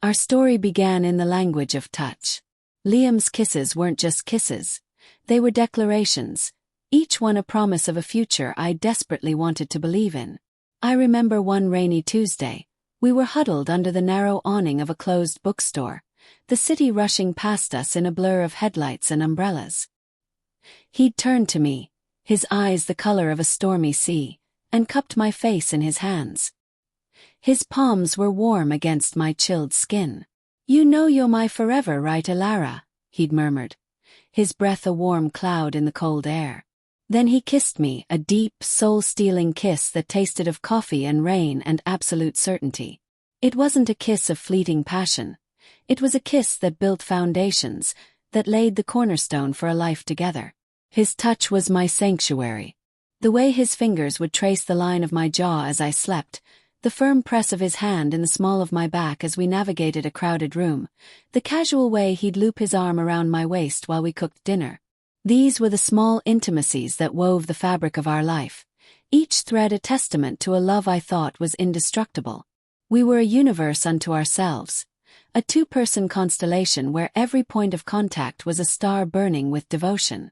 Our story began in the language of touch. Liam's kisses weren't just kisses. They were declarations, each one a promise of a future I desperately wanted to believe in. I remember one rainy Tuesday. We were huddled under the narrow awning of a closed bookstore, the city rushing past us in a blur of headlights and umbrellas. He'd turned to me, his eyes the color of a stormy sea, and cupped my face in his hands. His palms were warm against my chilled skin. "You know you're my forever, right, Elara?" he'd murmured, his breath a warm cloud in the cold air. Then he kissed me, a deep, soul-stealing kiss that tasted of coffee and rain and absolute certainty. It wasn't a kiss of fleeting passion. It was a kiss that built foundations, that laid the cornerstone for a life together. His touch was my sanctuary. The way his fingers would trace the line of my jaw as I slept, the firm press of his hand in the small of my back as we navigated a crowded room, the casual way he'd loop his arm around my waist while we cooked dinner. These were the small intimacies that wove the fabric of our life, each thread a testament to a love I thought was indestructible. We were a universe unto ourselves, a two-person constellation where every point of contact was a star burning with devotion.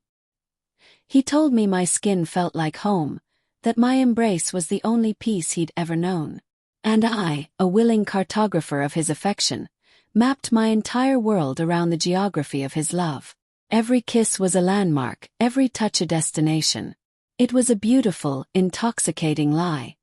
He told me my skin felt like home, that my embrace was the only peace he'd ever known. And I, a willing cartographer of his affection, mapped my entire world around the geography of his love. Every kiss was a landmark, every touch a destination. It was a beautiful, intoxicating lie,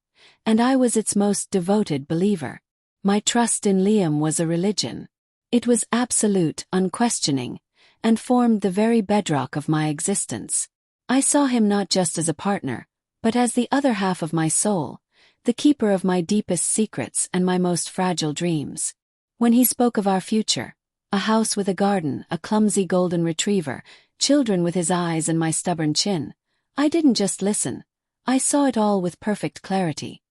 and I was its most devoted believer. My trust in Liam was a religion. It was absolute, unquestioning, and formed the very bedrock of my existence. I saw him not just as a partner, but as the other half of my soul, the keeper of my deepest secrets and my most fragile dreams. When he spoke of our future, a house with a garden, a clumsy golden retriever, children with his eyes and my stubborn chin, I didn't just listen, I saw it all with perfect clarity.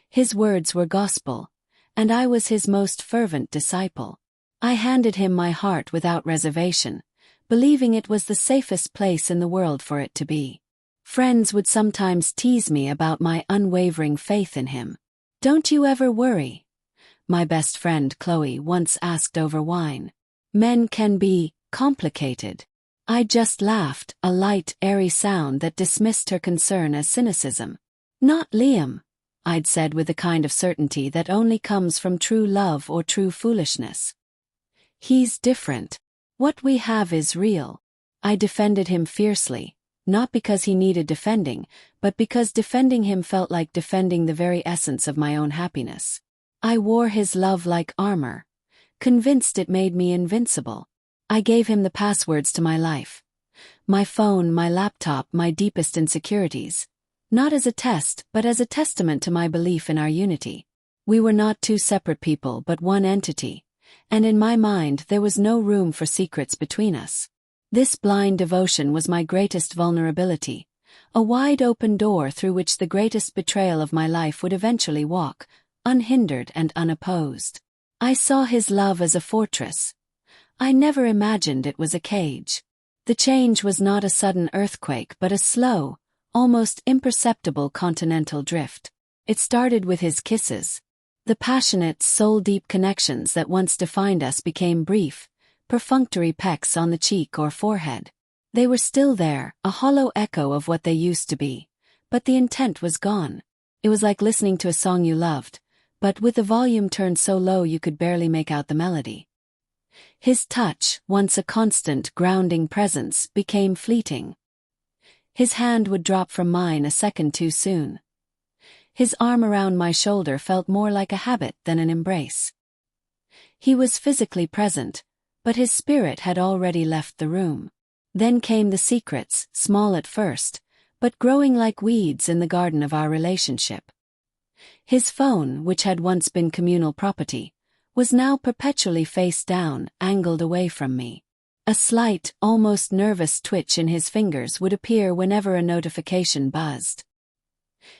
His words were gospel, and I was his most fervent disciple. I handed him my heart without reservation, believing it was the safest place in the world for it to be. Friends would sometimes tease me about my unwavering faith in him. "Don't you ever worry?" my best friend Chloe once asked over wine. "Men can be complicated." I just laughed, a light, airy sound that dismissed her concern as cynicism. "Not Liam," I'd said with the kind of certainty that only comes from true love or true foolishness. "He's different. What we have is real." I defended him fiercely, not because he needed defending, but because defending him felt like defending the very essence of my own happiness. I wore his love like armor, convinced it made me invincible. I gave him the passwords to my life. My phone, my laptop, my deepest insecurities. Not as a test, but as a testament to my belief in our unity. We were not two separate people but one entity, and in my mind there was no room for secrets between us. This blind devotion was my greatest vulnerability, a wide open door through which the greatest betrayal of my life would eventually walk, unhindered and unopposed. I saw his love as a fortress. I never imagined it was a cage. The change was not a sudden earthquake but a slow, almost imperceptible continental drift. It started with his kisses. The passionate, soul-deep connections that once defined us became brief, perfunctory pecks on the cheek or forehead. They were still there, a hollow echo of what they used to be, but the intent was gone. It was like listening to a song you loved, but with the volume turned so low you could barely make out the melody. His touch, once a constant, grounding presence, became fleeting. His hand would drop from mine a second too soon. His arm around my shoulder felt more like a habit than an embrace. He was physically present, but his spirit had already left the room. Then came the secrets, small at first, but growing like weeds in the garden of our relationship. His phone, which had once been communal property, was now perpetually face down, angled away from me. A slight, almost nervous twitch in his fingers would appear whenever a notification buzzed.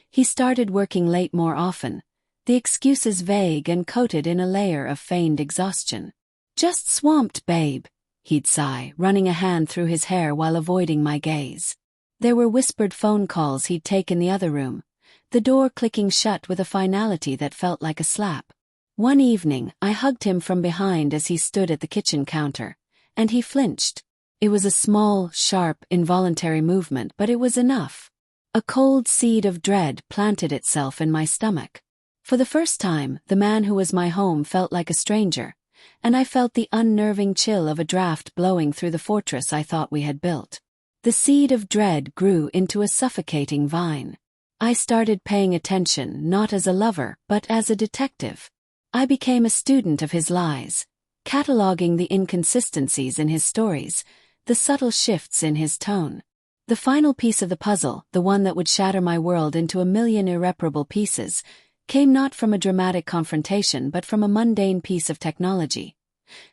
He started working late more often, the excuses vague and coated in a layer of feigned exhaustion. "Just swamped, babe," he'd sigh, running a hand through his hair while avoiding my gaze. There were whispered phone calls he'd take in the other room, the door clicking shut with a finality that felt like a slap. One evening, I hugged him from behind as he stood at the kitchen counter, and he flinched. It was a small, sharp, involuntary movement, but it was enough. A cold seed of dread planted itself in my stomach. For the first time, the man who was my home felt like a stranger, and I felt the unnerving chill of a draft blowing through the fortress I thought we had built. The seed of dread grew into a suffocating vine. I started paying attention not as a lover but as a detective. I became a student of his lies, cataloging the inconsistencies in his stories, the subtle shifts in his tone. The final piece of the puzzle, the one that would shatter my world into a million irreparable pieces, came not from a dramatic confrontation but from a mundane piece of technology.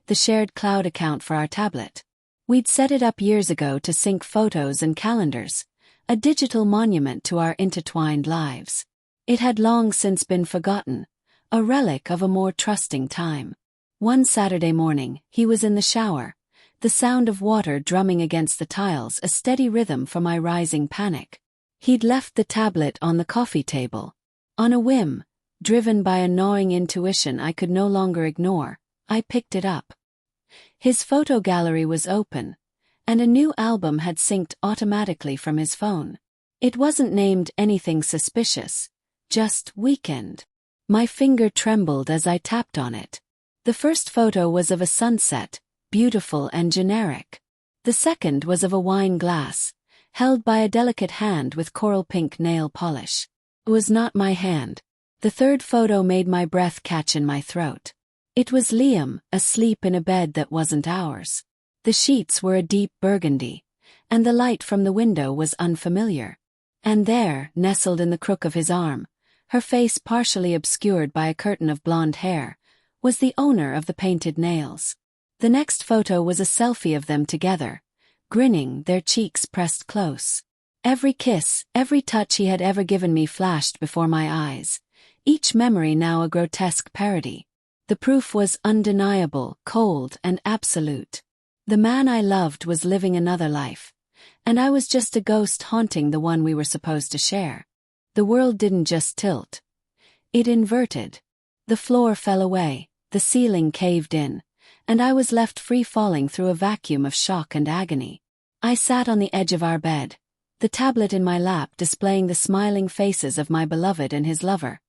The shared cloud account for our tablet. We'd set it up years ago to sync photos and calendars, a digital monument to our intertwined lives. It had long since been forgotten, a relic of a more trusting time. One Saturday morning, he was in the shower, the sound of water drumming against the tiles a steady rhythm for my rising panic. He'd left the tablet on the coffee table. On a whim, driven by a gnawing intuition I could no longer ignore, I picked it up. His photo gallery was open, and a new album had synced automatically from his phone. It wasn't named anything suspicious, just Weekend. My finger trembled as I tapped on it. The first photo was of a sunset, beautiful and generic. The second was of a wine glass, held by a delicate hand with coral pink nail polish. It was not my hand. The third photo made my breath catch in my throat. It was Liam, asleep in a bed that wasn't ours. The sheets were a deep burgundy, and the light from the window was unfamiliar. And there, nestled in the crook of his arm, her face partially obscured by a curtain of blonde hair, was the owner of the painted nails. The next photo was a selfie of them together, grinning, their cheeks pressed close. Every kiss, every touch he had ever given me flashed before my eyes, each memory now a grotesque parody. The proof was undeniable, cold, and absolute. The man I loved was living another life, and I was just a ghost haunting the one we were supposed to share. The world didn't just tilt. It inverted. The floor fell away, the ceiling caved in, and I was left free-falling through a vacuum of shock and agony. I sat on the edge of our bed, the tablet in my lap displaying the smiling faces of my beloved and his lover,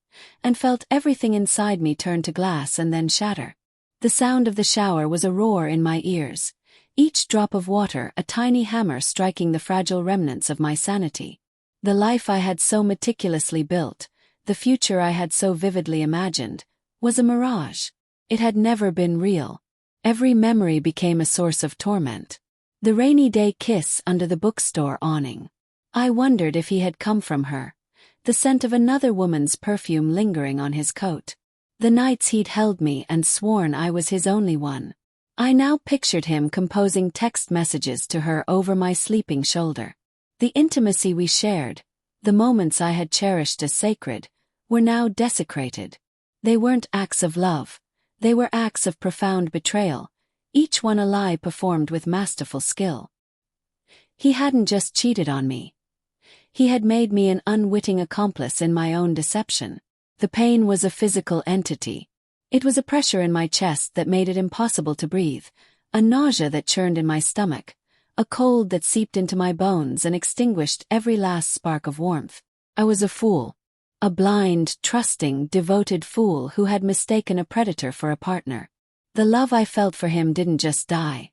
and felt everything inside me turn to glass and then shatter. The sound of the shower was a roar in my ears, each drop of water a tiny hammer striking the fragile remnants of my sanity. The life I had so meticulously built, the future I had so vividly imagined, was a mirage. It had never been real. Every memory became a source of torment. The rainy day kiss under the bookstore awning. I wondered if he had come from her, the scent of another woman's perfume lingering on his coat. The nights he'd held me and sworn I was his only one. I now pictured him composing text messages to her over my sleeping shoulder. The intimacy we shared, the moments I had cherished as sacred, were now desecrated. They weren't acts of love, they were acts of profound betrayal, each one a lie performed with masterful skill. He hadn't just cheated on me. He had made me an unwitting accomplice in my own deception. The pain was a physical entity. It was a pressure in my chest that made it impossible to breathe, a nausea that churned in my stomach, a cold that seeped into my bones and extinguished every last spark of warmth. I was a fool. A blind, trusting, devoted fool who had mistaken a predator for a partner. The love I felt for him didn't just die.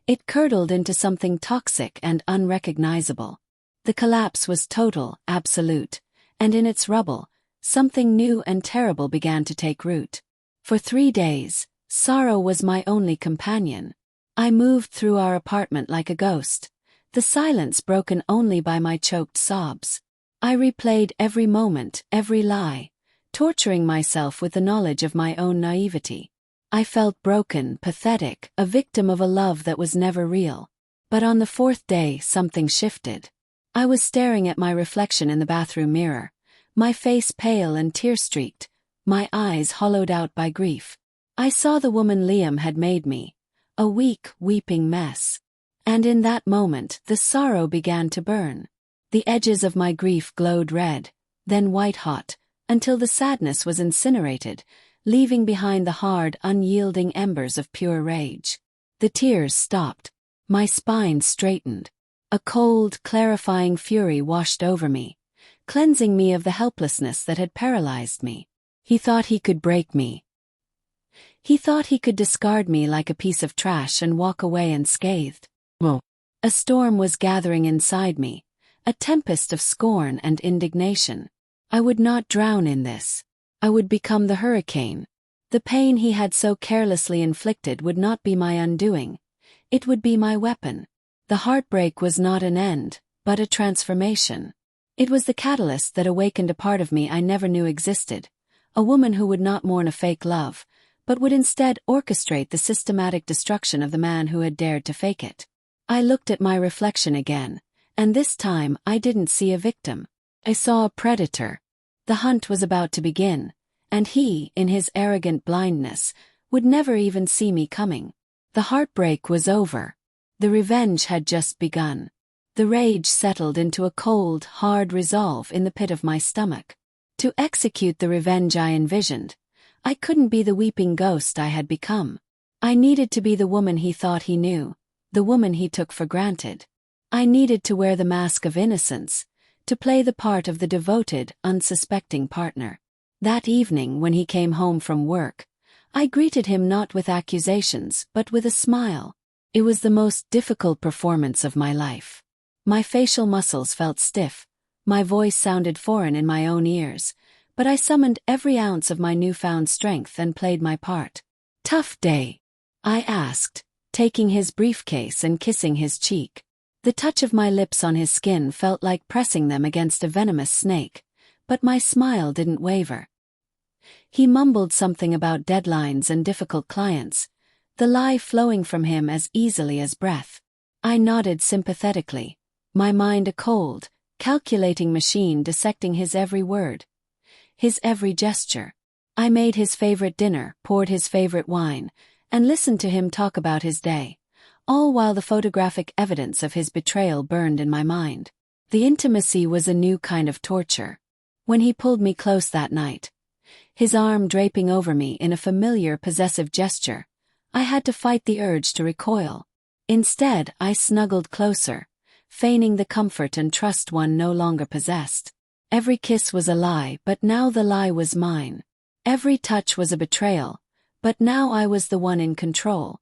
It curdled into something toxic and unrecognizable. The collapse was total, absolute, and in its rubble, something new and terrible began to take root. For 3 days, sorrow was my only companion. I moved through our apartment like a ghost, the silence broken only by my choked sobs. I replayed every moment, every lie, torturing myself with the knowledge of my own naivety. I felt broken, pathetic, a victim of a love that was never real. But on the 4th day, something shifted. I was staring at my reflection in the bathroom mirror, my face pale and tear-streaked, my eyes hollowed out by grief. I saw the woman Liam had made me, a weak, weeping mess. And in that moment, the sorrow began to burn. The edges of my grief glowed red, then white-hot, until the sadness was incinerated, leaving behind the hard, unyielding embers of pure rage. The tears stopped. My spine straightened. A cold, clarifying fury washed over me, cleansing me of the helplessness that had paralyzed me. He thought he could break me. He thought he could discard me like a piece of trash and walk away unscathed. Whoa. A storm was gathering inside me, a tempest of scorn and indignation. I would not drown in this. I would become the hurricane. The pain he had so carelessly inflicted would not be my undoing. It would be my weapon. The heartbreak was not an end, but a transformation. It was the catalyst that awakened a part of me I never knew existed, a woman who would not mourn a fake love, but would instead orchestrate the systematic destruction of the man who had dared to fake it. I looked at my reflection again, and this time I didn't see a victim. I saw a predator. The hunt was about to begin, and he, in his arrogant blindness, would never even see me coming. The heartbreak was over. The revenge had just begun. The rage settled into a cold, hard resolve in the pit of my stomach. To execute the revenge I envisioned, I couldn't be the weeping ghost I had become. I needed to be the woman he thought he knew, the woman he took for granted. I needed to wear the mask of innocence, to play the part of the devoted, unsuspecting partner. That evening when he came home from work, I greeted him not with accusations but with a smile. It was the most difficult performance of my life. My facial muscles felt stiff, my voice sounded foreign in my own ears, but I summoned every ounce of my newfound strength and played my part. "Tough day?" I asked, taking his briefcase and kissing his cheek. The touch of my lips on his skin felt like pressing them against a venomous snake, but my smile didn't waver. He mumbled something about deadlines and difficult clients, the lie flowing from him as easily as breath. I nodded sympathetically, my mind a cold, calculating machine dissecting his every word, his every gesture. I made his favorite dinner, poured his favorite wine, and listened to him talk about his day, all while the photographic evidence of his betrayal burned in my mind. The intimacy was a new kind of torture. When he pulled me close that night, his arm draping over me in a familiar possessive gesture, I had to fight the urge to recoil. Instead, I snuggled closer, feigning the comfort and trust one no longer possessed. Every kiss was a lie, but now the lie was mine. Every touch was a betrayal, but now I was the one in control.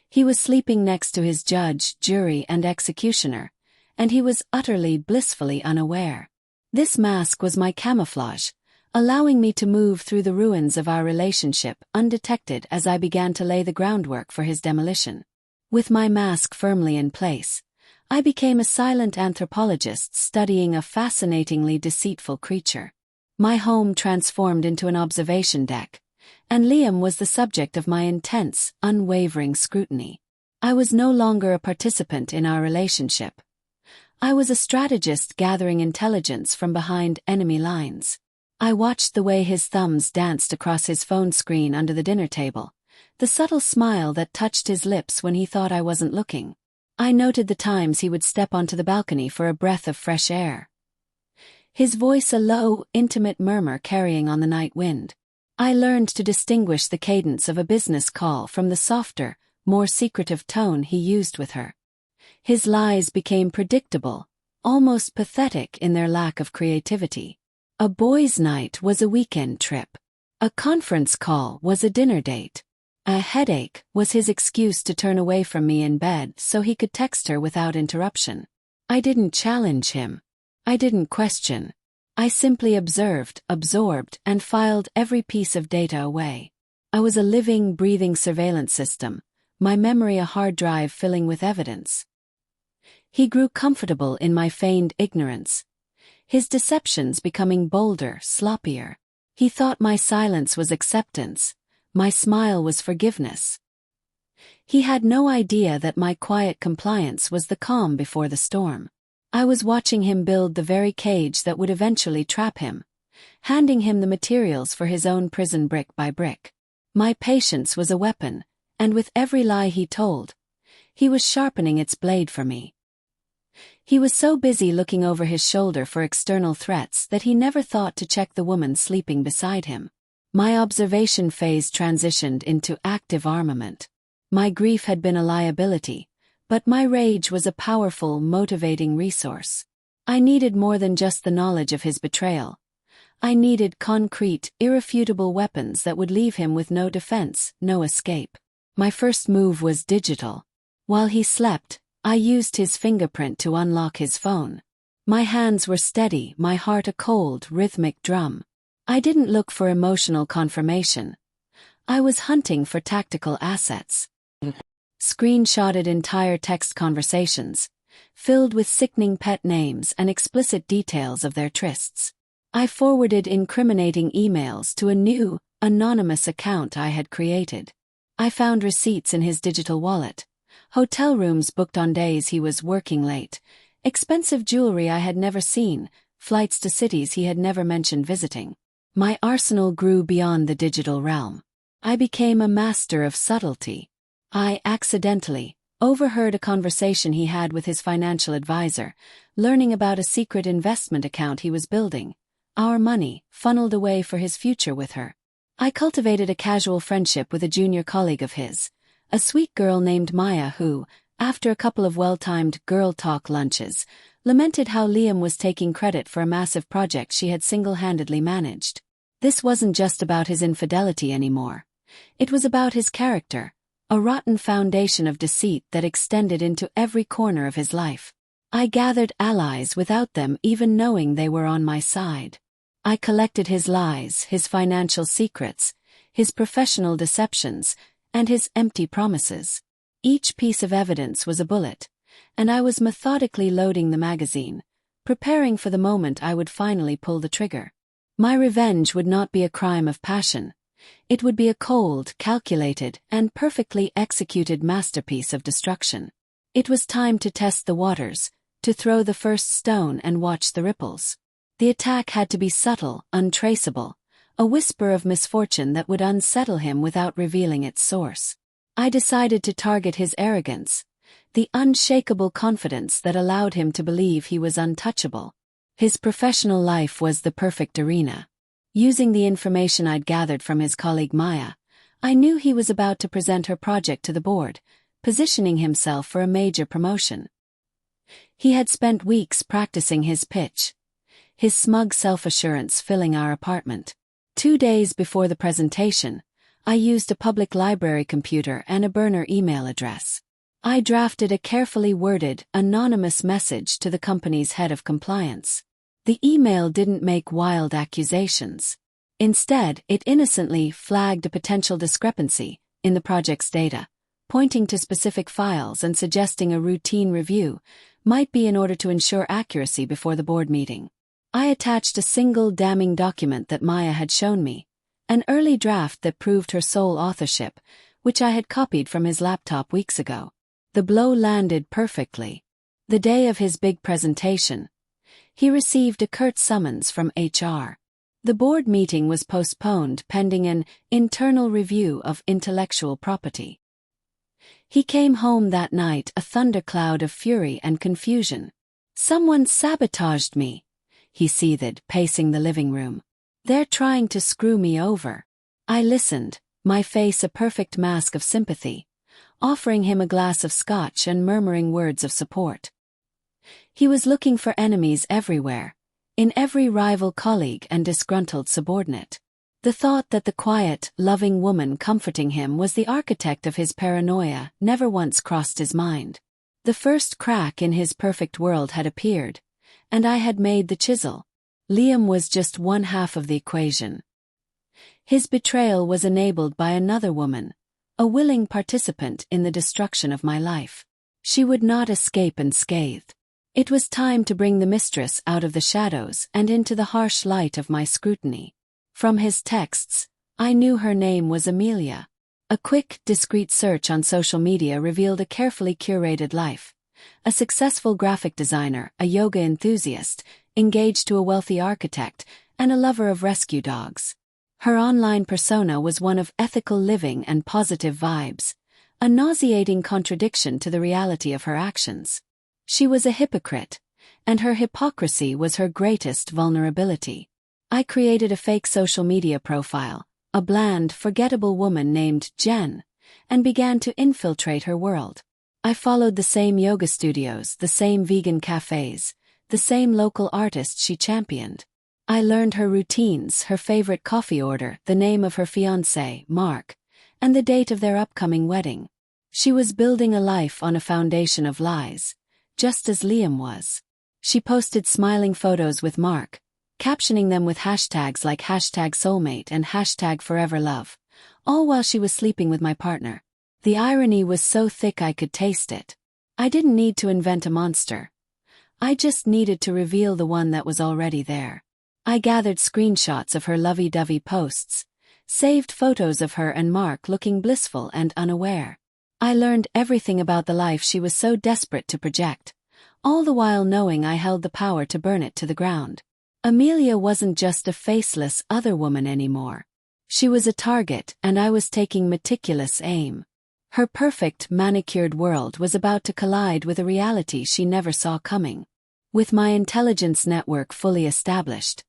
He was sleeping next to his judge, jury, and executioner, and he was utterly, blissfully unaware. This mask was my camouflage, allowing me to move through the ruins of our relationship undetected as I began to lay the groundwork for his demolition. With my mask firmly in place, I became a silent anthropologist studying a fascinatingly deceitful creature. My home transformed into an observation deck, and Liam was the subject of my intense, unwavering scrutiny. I was no longer a participant in our relationship. I was a strategist gathering intelligence from behind enemy lines. I watched the way his thumbs danced across his phone screen under the dinner table, the subtle smile that touched his lips when he thought I wasn't looking. I noted the times he would step onto the balcony for a breath of fresh air, his voice a low, intimate murmur carrying on the night wind. I learned to distinguish the cadence of a business call from the softer, more secretive tone he used with her. His lies became predictable, almost pathetic in their lack of creativity. A boys' night was a weekend trip. A conference call was a dinner date. A headache was his excuse to turn away from me in bed so he could text her without interruption. I didn't challenge him. I didn't question. I simply observed, absorbed, and filed every piece of data away. I was a living, breathing surveillance system, my memory a hard drive filling with evidence. He grew comfortable in my feigned ignorance, his deceptions becoming bolder, sloppier. He thought my silence was acceptance, my smile was forgiveness. He had no idea that my quiet compliance was the calm before the storm. I was watching him build the very cage that would eventually trap him, handing him the materials for his own prison brick by brick. My patience was a weapon, and with every lie he told, he was sharpening its blade for me. He was so busy looking over his shoulder for external threats that he never thought to check the woman sleeping beside him. My observation phase transitioned into active armament. My grief had been a liability, but my rage was a powerful, motivating resource. I needed more than just the knowledge of his betrayal. I needed concrete, irrefutable weapons that would leave him with no defense, no escape. My first move was digital. While he slept, I used his fingerprint to unlock his phone. My hands were steady, my heart a cold, rhythmic drum. I didn't look for emotional confirmation. I was hunting for tactical assets. Screenshotted entire text conversations, filled with sickening pet names and explicit details of their trysts. I forwarded incriminating emails to a new, anonymous account I had created. I found receipts in his digital wallet, hotel rooms booked on days he was working late, expensive jewelry I had never seen, flights to cities he had never mentioned visiting. My arsenal grew beyond the digital realm. I became a master of subtlety. I accidentally overheard a conversation he had with his financial advisor, learning about a secret investment account he was building. Our money funneled away for his future with her. I cultivated a casual friendship with a junior colleague of his, a sweet girl named Maya who, after a couple of well-timed girl talk lunches, lamented how Liam was taking credit for a massive project she had single-handedly managed. This wasn't just about his infidelity anymore. It was about his character, a rotten foundation of deceit that extended into every corner of his life. I gathered allies without them even knowing they were on my side. I collected his lies, his financial secrets, his professional deceptions, and his empty promises. Each piece of evidence was a bullet, and I was methodically loading the magazine, preparing for the moment I would finally pull the trigger. My revenge would not be a crime of passion. It would be a cold, calculated, and perfectly executed masterpiece of destruction. It was time to test the waters, to throw the first stone and watch the ripples. The attack had to be subtle, untraceable, a whisper of misfortune that would unsettle him without revealing its source. I decided to target his arrogance, the unshakable confidence that allowed him to believe he was untouchable. His professional life was the perfect arena. Using the information I'd gathered from his colleague Maya, I knew he was about to present her project to the board, positioning himself for a major promotion. He had spent weeks practicing his pitch, his smug self-assurance filling our apartment. 2 days before the presentation, I used a public library computer and a burner email address. I drafted a carefully worded, anonymous message to the company's head of compliance. The email didn't make wild accusations. Instead, it innocently flagged a potential discrepancy in the project's data, pointing to specific files and suggesting a routine review might be in order to ensure accuracy before the board meeting. I attached a single damning document that Maya had shown me, an early draft that proved her sole authorship, which I had copied from his laptop weeks ago. The blow landed perfectly. The day of his big presentation, he received a curt summons from HR. The board meeting was postponed pending an internal review of intellectual property. He came home that night a thundercloud of fury and confusion. "Someone sabotaged me," he seethed, pacing the living room. "They're trying to screw me over." I listened, my face a perfect mask of sympathy, offering him a glass of scotch and murmuring words of support. He was looking for enemies everywhere, in every rival colleague and disgruntled subordinate. The thought that the quiet, loving woman comforting him was the architect of his paranoia never once crossed his mind. The first crack in his perfect world had appeared, and I had made the chisel. Liam was just one half of the equation. His betrayal was enabled by another woman, a willing participant in the destruction of my life. She would not escape unscathed. It was time to bring the mistress out of the shadows and into the harsh light of my scrutiny. From his texts, I knew her name was Amelia. A quick, discreet search on social media revealed a carefully curated life. A successful graphic designer, a yoga enthusiast, engaged to a wealthy architect, and a lover of rescue dogs. Her online persona was one of ethical living and positive vibes, a nauseating contradiction to the reality of her actions. She was a hypocrite, and her hypocrisy was her greatest vulnerability. I created a fake social media profile, a bland, forgettable woman named Jen, and began to infiltrate her world. I followed the same yoga studios, the same vegan cafes, the same local artists she championed. I learned her routines, her favorite coffee order, the name of her fiancé, Mark, and the date of their upcoming wedding. She was building a life on a foundation of lies, just as Liam was. She posted smiling photos with Mark, captioning them with hashtags like #soulmate and #foreverlove, all while she was sleeping with my partner. The irony was so thick I could taste it. I didn't need to invent a monster. I just needed to reveal the one that was already there. I gathered screenshots of her lovey-dovey posts, saved photos of her and Mark looking blissful and unaware. I learned everything about the life she was so desperate to project, all the while knowing I held the power to burn it to the ground. Amelia wasn't just a faceless other woman anymore. She was a target, and I was taking meticulous aim. Her perfect, manicured world was about to collide with a reality she never saw coming. With my intelligence network fully established,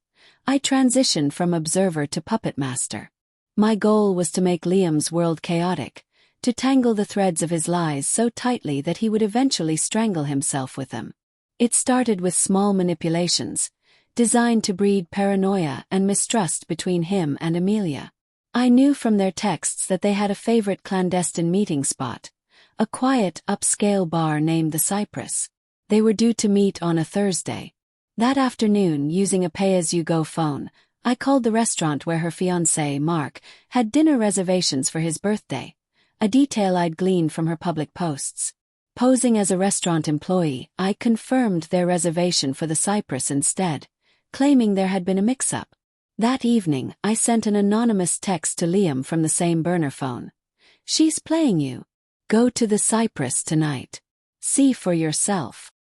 I transitioned from observer to puppet master. My goal was to make Liam's world chaotic, to tangle the threads of his lies so tightly that he would eventually strangle himself with them. It started with small manipulations, designed to breed paranoia and mistrust between him and Amelia. I knew from their texts that they had a favorite clandestine meeting spot, a quiet, upscale bar named the Cypress. They were due to meet on a Thursday. That afternoon, using a pay-as-you-go phone, I called the restaurant where her fiancé, Mark, had dinner reservations for his birthday, a detail I'd gleaned from her public posts. Posing as a restaurant employee, I confirmed their reservation for the Cypress instead, claiming there had been a mix-up. That evening, I sent an anonymous text to Liam from the same burner phone. "She's playing you. Go to the Cypress tonight. See for yourself."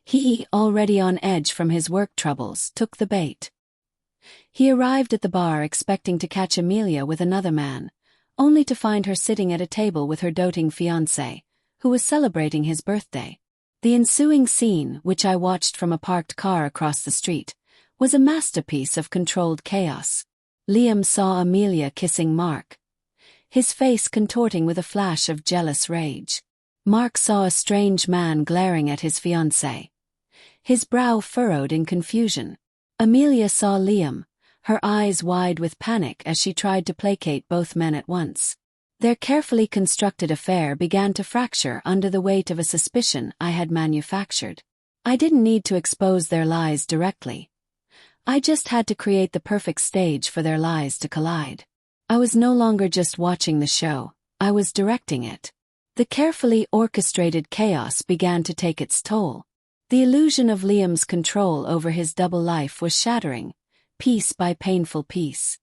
He, already on edge from his work troubles, took the bait. He arrived at the bar expecting to catch Amelia with another man, only to find her sitting at a table with her doting fiancé, who was celebrating his birthday. The ensuing scene, which I watched from a parked car across the street, was a masterpiece of controlled chaos. Liam saw Amelia kissing Mark, his face contorting with a flash of jealous rage. Mark saw a strange man glaring at his fiancée, his brow furrowed in confusion. Amelia saw Liam, her eyes wide with panic as she tried to placate both men at once. Their carefully constructed affair began to fracture under the weight of a suspicion I had manufactured. I didn't need to expose their lies directly. I just had to create the perfect stage for their lies to collide. I was no longer just watching the show, I was directing it. The carefully orchestrated chaos began to take its toll. The illusion of Liam's control over his double life was shattering, piece by painful piece.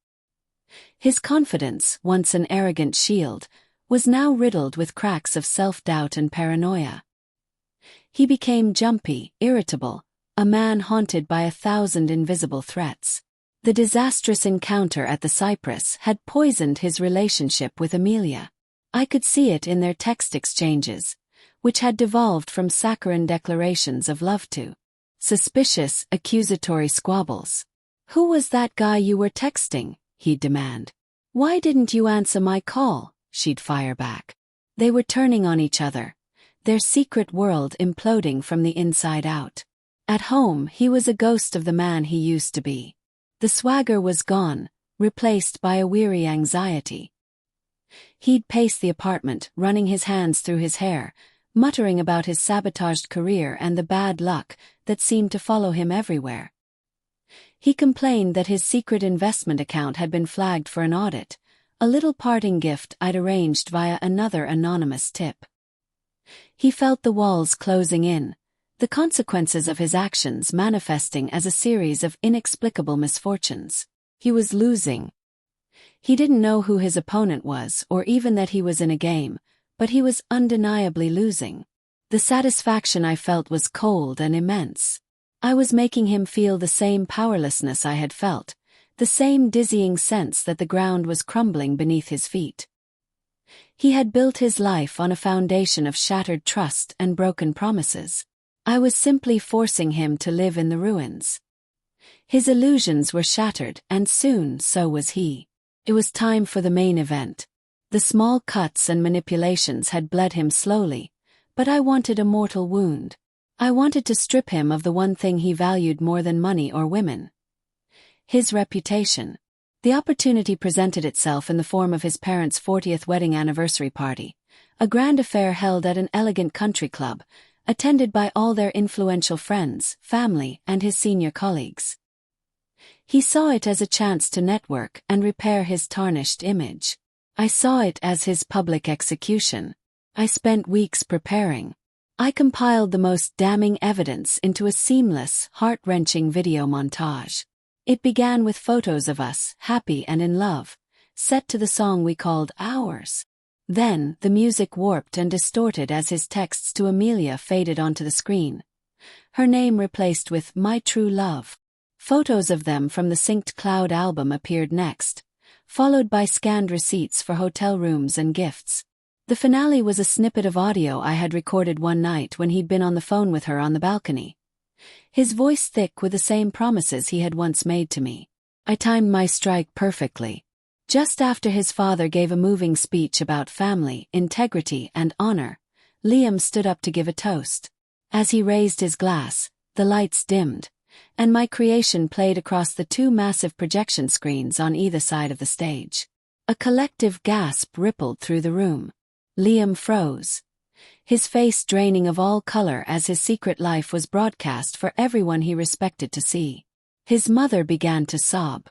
His confidence, once an arrogant shield, was now riddled with cracks of self-doubt and paranoia. He became jumpy, irritable, a man haunted by 1,000 invisible threats. The disastrous encounter at the Cypress had poisoned his relationship with Amelia. I could see it in their text exchanges, which had devolved from saccharine declarations of love to suspicious, accusatory squabbles. "Who was that guy you were texting?" he'd demand. "Why didn't you answer my call?" she'd fire back. They were turning on each other, their secret world imploding from the inside out. At home, he was a ghost of the man he used to be. The swagger was gone, replaced by a weary anxiety. He'd pace the apartment, running his hands through his hair, muttering about his sabotaged career and the bad luck that seemed to follow him everywhere. He complained that his secret investment account had been flagged for an audit, a little parting gift I'd arranged via another anonymous tip. He felt the walls closing in, the consequences of his actions manifesting as a series of inexplicable misfortunes. He was losing. He didn't know who his opponent was or even that he was in a game, but he was undeniably losing. The satisfaction I felt was cold and immense. I was making him feel the same powerlessness I had felt, the same dizzying sense that the ground was crumbling beneath his feet. He had built his life on a foundation of shattered trust and broken promises. I was simply forcing him to live in the ruins. His illusions were shattered, and soon so was he. It was time for the main event. The small cuts and manipulations had bled him slowly, but I wanted a mortal wound. I wanted to strip him of the one thing he valued more than money or women: his reputation. The opportunity presented itself in the form of his parents' 40th wedding anniversary party, a grand affair held at an elegant country club, attended by all their influential friends, family, and his senior colleagues. He saw it as a chance to network and repair his tarnished image. I saw it as his public execution. I spent weeks preparing. I compiled the most damning evidence into a seamless, heart-wrenching video montage. It began with photos of us, happy and in love, set to the song we called ours. Then, the music warped and distorted as his texts to Amelia faded onto the screen. Her name replaced with "My True Love." Photos of them from the synced Cloud album appeared next, followed by scanned receipts for hotel rooms and gifts. The finale was a snippet of audio I had recorded one night when he'd been on the phone with her on the balcony. His voice thick with the same promises he had once made to me. I timed my strike perfectly. Just after his father gave a moving speech about family, integrity, and honor, Liam stood up to give a toast. As he raised his glass, the lights dimmed, and my creation played across the two massive projection screens on either side of the stage. A collective gasp rippled through the room. Liam froze, his face draining of all color as his secret life was broadcast for everyone he respected to see. His mother began to sob.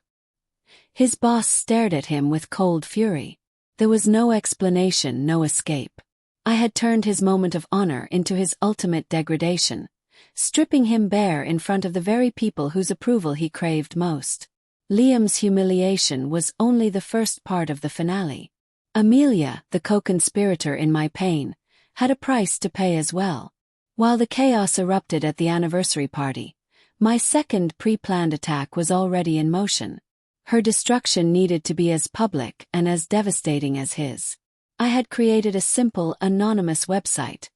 His boss stared at him with cold fury. There was no explanation, no escape. I had turned his moment of honor into his ultimate degradation, stripping him bare in front of the very people whose approval he craved most. Liam's humiliation was only the first part of the finale. Amelia, the co-conspirator in my pain, had a price to pay as well. While the chaos erupted at the anniversary party, my second pre-planned attack was already in motion. Her destruction needed to be as public and as devastating as his. I had created a simple, anonymous website,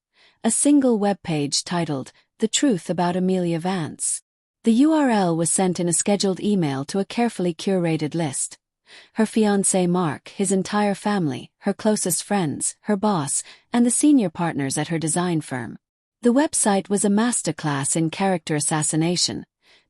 a single web page titled, "The Truth About Amelia Vance." The URL was sent in a scheduled email to a carefully curated list. Her fiancé Mark, his entire family, her closest friends, her boss, and the senior partners at her design firm. The website was a masterclass in character assassination,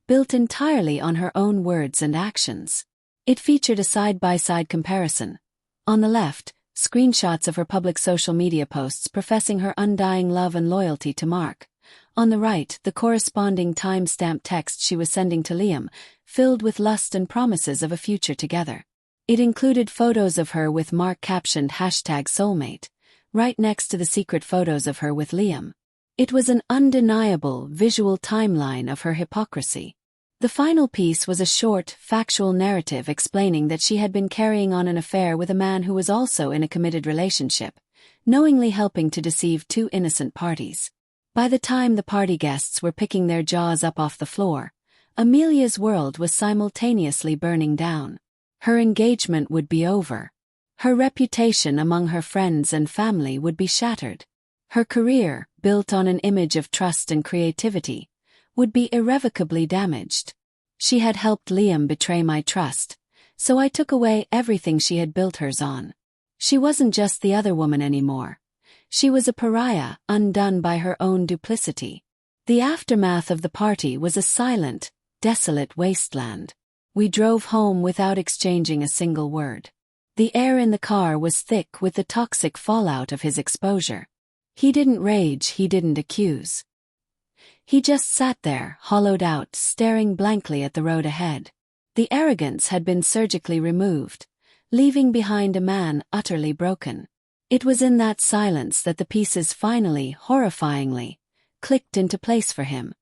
built entirely on her own words and actions. It featured a side-by-side comparison. On the left, screenshots of her public social media posts professing her undying love and loyalty to Mark. On the right, the corresponding time-stamped text she was sending to Liam, filled with lust and promises of a future together. It included photos of her with Mark captioned #soulmate, right next to the secret photos of her with Liam. It was an undeniable visual timeline of her hypocrisy. The final piece was a short, factual narrative explaining that she had been carrying on an affair with a man who was also in a committed relationship, knowingly helping to deceive two innocent parties. By the time the party guests were picking their jaws up off the floor, Amelia's world was simultaneously burning down. Her engagement would be over. Her reputation among her friends and family would be shattered. Her career, built on an image of trust and creativity, would be irrevocably damaged. She had helped Liam betray my trust, so I took away everything she had built hers on. She wasn't just the other woman anymore. She was a pariah, undone by her own duplicity. The aftermath of the party was a silent, desolate wasteland. We drove home without exchanging a single word. The air in the car was thick with the toxic fallout of his exposure. He didn't rage, he didn't accuse. He just sat there, hollowed out, staring blankly at the road ahead. The arrogance had been surgically removed, leaving behind a man utterly broken. It was in that silence that the pieces finally, horrifyingly, clicked into place for him.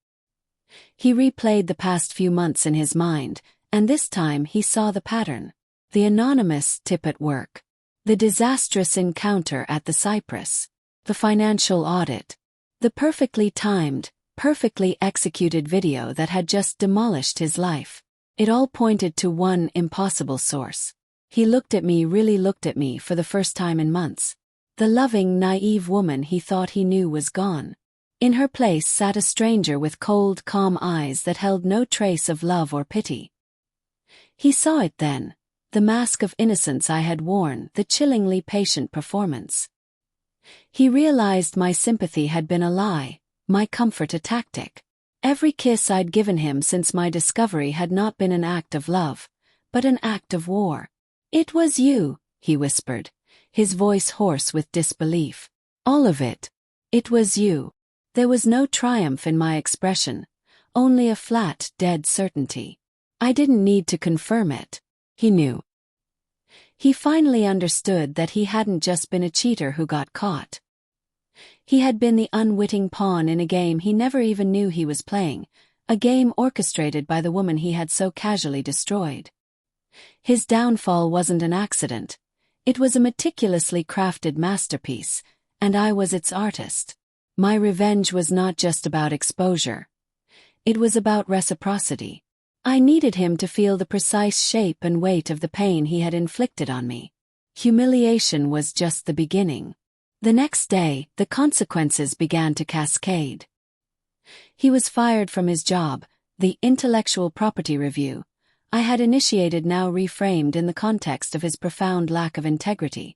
He replayed the past few months in his mind, and this time he saw the pattern. The anonymous tip at work. The disastrous encounter at the Cypress. The financial audit. The perfectly timed, perfectly executed video that had just demolished his life. It all pointed to one impossible source. He really looked at me for the first time in months. The loving, naive woman he thought he knew was gone. In her place sat a stranger with cold, calm eyes that held no trace of love or pity. He saw it then. the mask of innocence I had worn, the chillingly patient performance. He realized my sympathy had been a lie, my comfort a tactic. Every kiss I'd given him since my discovery had not been an act of love, but an act of war. "It was you," he whispered, his voice hoarse with disbelief. "All of it. It was you." There was no triumph in my expression, only a flat, dead certainty. I didn't need to confirm it. He knew. He finally understood that he hadn't just been a cheater who got caught. He had been the unwitting pawn in a game he never even knew he was playing, a game orchestrated by the woman he had so casually destroyed. His downfall wasn't an accident. It was a meticulously crafted masterpiece, and I was its artist. My revenge was not just about exposure. It was about reciprocity. I needed him to feel the precise shape and weight of the pain he had inflicted on me. Humiliation was just the beginning. The next day, the consequences began to cascade. He was fired from his job, the intellectual property review I had initiated now reframed in the context of his profound lack of integrity.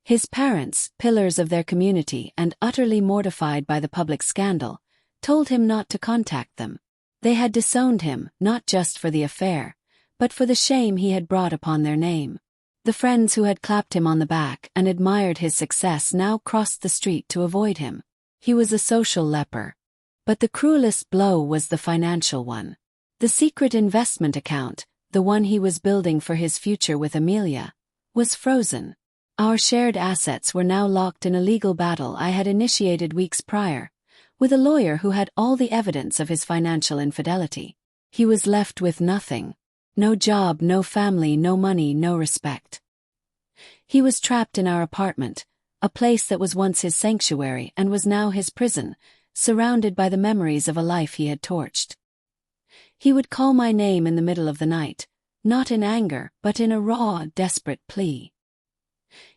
His parents, pillars of their community and utterly mortified by the public scandal, told him not to contact them. They had disowned him, not just for the affair, but for the shame he had brought upon their name. The friends who had clapped him on the back and admired his success now crossed the street to avoid him. He was a social leper. But the cruelest blow was the financial one. The secret investment account, the one he was building for his future with Amelia, was frozen. Our shared assets were now locked in a legal battle I had initiated weeks prior, with a lawyer who had all the evidence of his financial infidelity. He was left with nothing. No job, no family, no money, no respect. He was trapped in our apartment, a place that was once his sanctuary and was now his prison, surrounded by the memories of a life he had torched. He would call my name in the middle of the night, not in anger, but in a raw, desperate plea.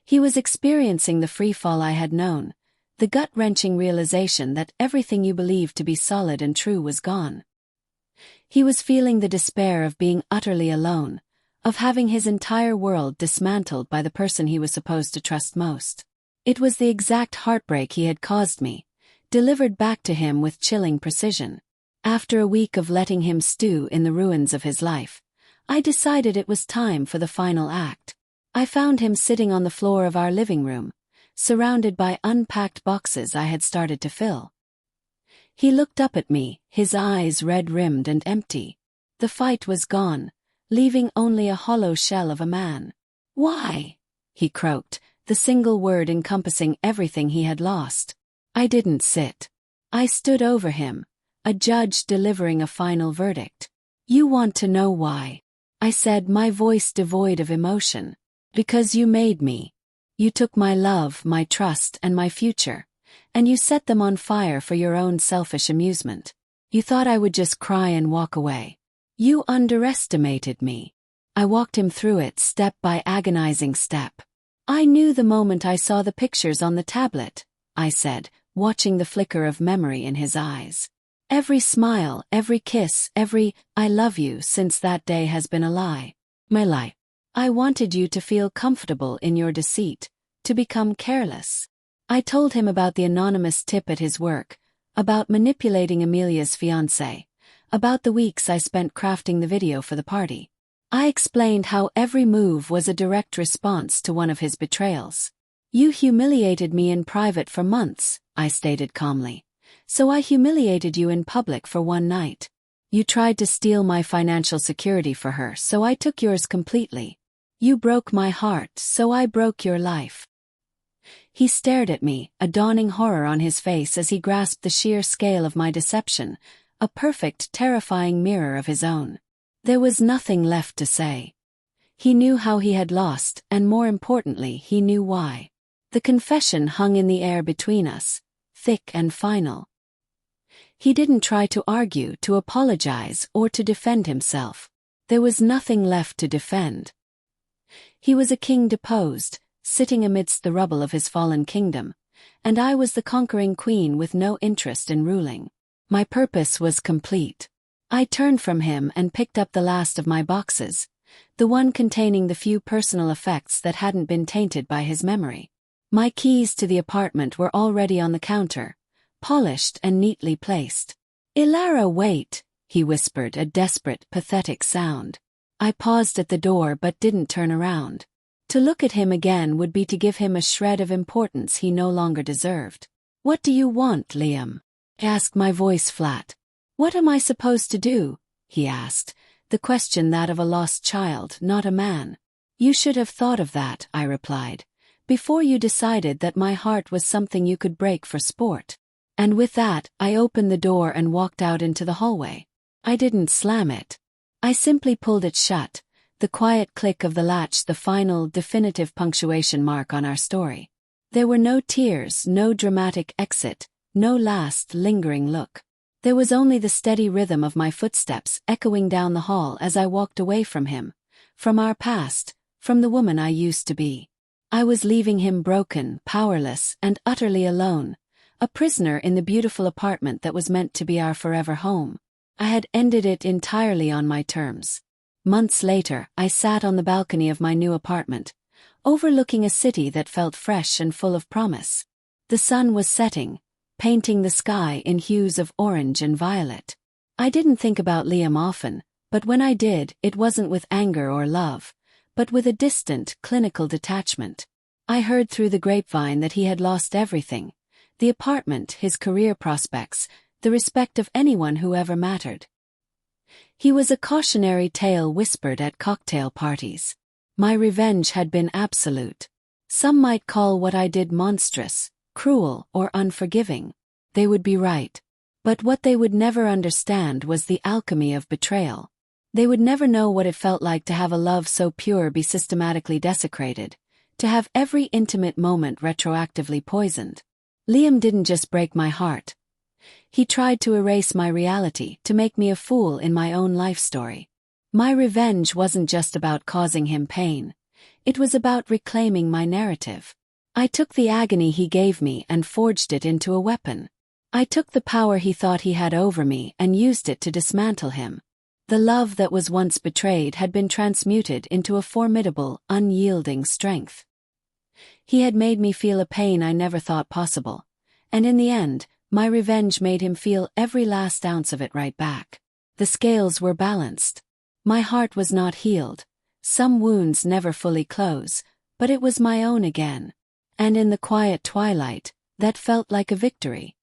He was experiencing the freefall I had known, the gut-wrenching realization that everything you believed to be solid and true was gone. He was feeling the despair of being utterly alone, of having his entire world dismantled by the person he was supposed to trust most. It was the exact heartbreak he had caused me, delivered back to him with chilling precision. After a week of letting him stew in the ruins of his life, I decided it was time for the final act. I found him sitting on the floor of our living room, surrounded by unpacked boxes I had started to fill. He looked up at me, his eyes red-rimmed and empty. The fight was gone, leaving only a hollow shell of a man. "Why?" he croaked, the single word encompassing everything he had lost. I didn't sit. I stood over him, a judge delivering a final verdict. "You want to know why?" I said, my voice devoid of emotion. "Because you made me. You took my love, my trust, and my future, and you set them on fire for your own selfish amusement. You thought I would just cry and walk away. You underestimated me." I walked him through it step by agonizing step. "I knew the moment I saw the pictures on the tablet," I said, watching the flicker of memory in his eyes. "Every smile, every kiss, every 'I love you' since that day has been a lie. My lie. I wanted you to feel comfortable in your deceit, to become careless." I told him about the anonymous tip at his work, about manipulating Amelia's fiancé, about the weeks I spent crafting the video for the party. I explained how every move was a direct response to one of his betrayals. "You humiliated me in private for months," I stated calmly. "So I humiliated you in public for one night. You tried to steal my financial security for her, so I took yours completely. You broke my heart, so I broke your life." He stared at me, a dawning horror on his face as he grasped the sheer scale of my deception, a perfect, terrifying mirror of his own. There was nothing left to say. He knew how he had lost, and more importantly, he knew why. The confession hung in the air between us, thick and final. He didn't try to argue, to apologize, or to defend himself. There was nothing left to defend. He was a king deposed, sitting amidst the rubble of his fallen kingdom, and I was the conquering queen with no interest in ruling. My purpose was complete. I turned from him and picked up the last of my boxes, the one containing the few personal effects that hadn't been tainted by his memory. My keys to the apartment were already on the counter, polished and neatly placed. "Elara, wait," he whispered, a desperate, pathetic sound. I paused at the door but didn't turn around. To look at him again would be to give him a shred of importance he no longer deserved. "What do you want, Liam?" I asked, my voice flat. "What am I supposed to do?" he asked, the question that of a lost child, not a man. "You should have thought of that," I replied, "before you decided that my heart was something you could break for sport." And with that, I opened the door and walked out into the hallway. I didn't slam it. I simply pulled it shut, the quiet click of the latch the final, definitive punctuation mark on our story. There were no tears, no dramatic exit, no last, lingering look. There was only the steady rhythm of my footsteps echoing down the hall as I walked away from him, from our past, from the woman I used to be. I was leaving him broken, powerless, and utterly alone, a prisoner in the beautiful apartment that was meant to be our forever home. I had ended it entirely on my terms. Months later, I sat on the balcony of my new apartment, overlooking a city that felt fresh and full of promise. The sun was setting, painting the sky in hues of orange and violet. I didn't think about Liam often, but when I did, it wasn't with anger or love, but with a distant, clinical detachment. I heard through the grapevine that he had lost everything: the apartment, his career prospects, the respect of anyone who ever mattered. He was a cautionary tale whispered at cocktail parties. My revenge had been absolute. Some might call what I did monstrous, cruel, or unforgiving. They would be right. But what they would never understand was the alchemy of betrayal. They would never know what it felt like to have a love so pure be systematically desecrated, to have every intimate moment retroactively poisoned. Liam didn't just break my heart. He tried to erase my reality, to make me a fool in my own life story. My revenge wasn't just about causing him pain. It was about reclaiming my narrative. I took the agony he gave me and forged it into a weapon. I took the power he thought he had over me and used it to dismantle him. The love that was once betrayed had been transmuted into a formidable, unyielding strength. He had made me feel a pain I never thought possible, and in the end, my revenge made him feel every last ounce of it right back. The scales were balanced. My heart was not healed. Some wounds never fully close, but it was my own again. And in the quiet twilight, that felt like a victory.